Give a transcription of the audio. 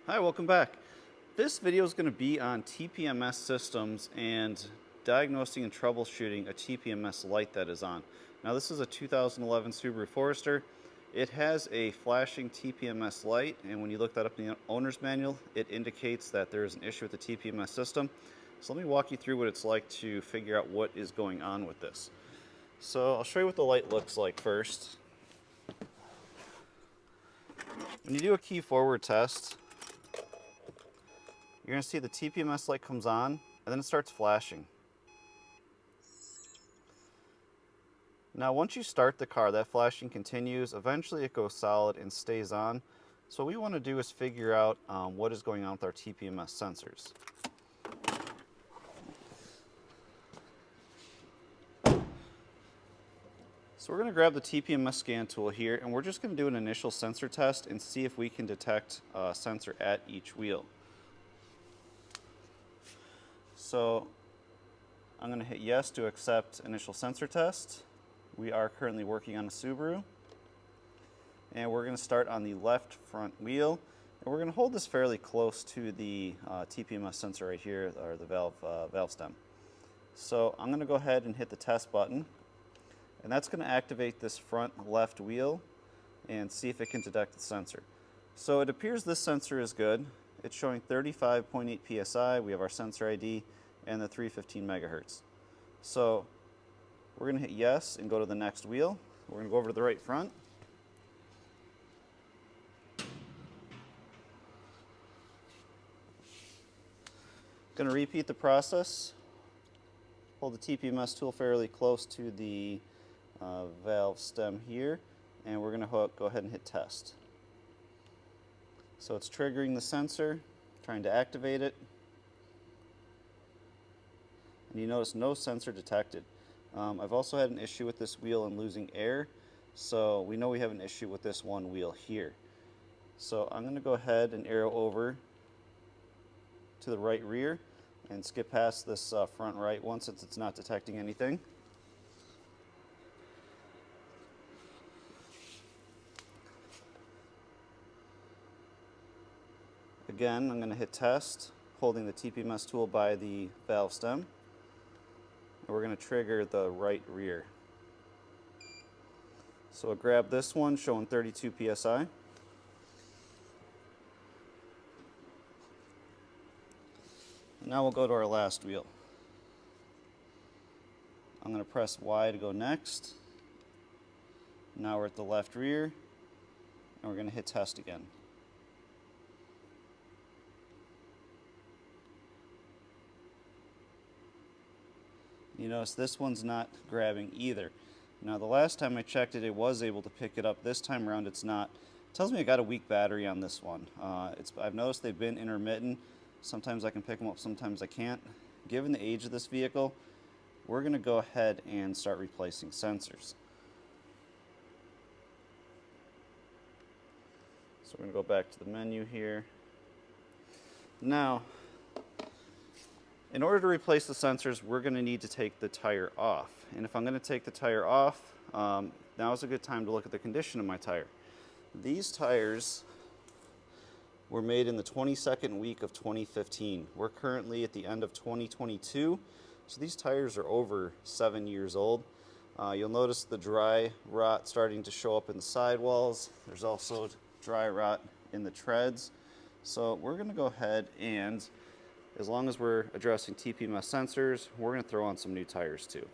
Hi, welcome back. This video is going to be on TPMS systems and diagnosing and troubleshooting a TPMS light that is on. Now this is a 2011 Subaru Forester. It has a flashing TPMS light, and when you look that up in the owner's manual, it indicates that there is an issue with the TPMS system. So let me walk you through what it's like to figure out what is going on with this. So I'll show you what the light looks like first. When you do a key forward test, you're going to see the TPMS light comes on, and then it starts flashing. Now once you start the car, that flashing continues. Eventually it goes solid and stays on. So what we want to do is figure out what is going on with our TPMS sensors. So we're going to grab the TPMS Scan Tool here, and we're just going to do an initial sensor test and see if we can detect a sensor at each wheel. So I'm going to hit yes to accept initial sensor test. We are currently working on a Subaru. And we're going to start on the left front wheel. And we're going to hold this fairly close to the TPMS sensor right here, or the valve stem. So I'm going to go ahead and hit the test button. And that's going to activate this front left wheel and see if it can detect the sensor. So it appears this sensor is good. It's showing 35.8 psi. We have our sensor ID and the 315 megahertz. So we're going to hit yes and go to the next wheel. We're going to go over to the right front. Going to repeat the process. Hold the TPMS tool fairly close to the valve stem here, and we're going to go ahead and hit test. So it's triggering the sensor, trying to activate it. And you notice no sensor detected. I've also had an issue with this wheel and losing air, so we know we have an issue with this one wheel here. So I'm going to go ahead and arrow over to the right rear and skip past this front right one since it's not detecting anything. Again, I'm going to hit test, holding the TPMS tool by the valve stem. And we're going to trigger the right rear. So I'll grab this one showing 32 psi. And now we'll go to our last wheel. I'm going to press Y to go next. Now we're at the left rear, and we're going to hit test again. You notice this one's not grabbing either. Now the last time I checked it, it was able to pick it up. This time around it's not. It tells me I got a weak battery on this one. I've noticed they've been intermittent. Sometimes I can pick them up, sometimes I can't. Given the age of this vehicle, we're going to go ahead and start replacing sensors. So we're going to go back to the menu here. Now, in order to replace the sensors, we're going to need to take the tire off. And if I'm going to take the tire off, now is a good time to look at the condition of my tire. These tires were made in the 22nd week of 2015. We're currently at the end of 2022, so these tires are over 7 years old. You'll notice the dry rot starting to show up in the sidewalls. There's also dry rot in the treads. So we're going to go ahead and, as long as we're addressing TPMS sensors, we're going to throw on some new tires too.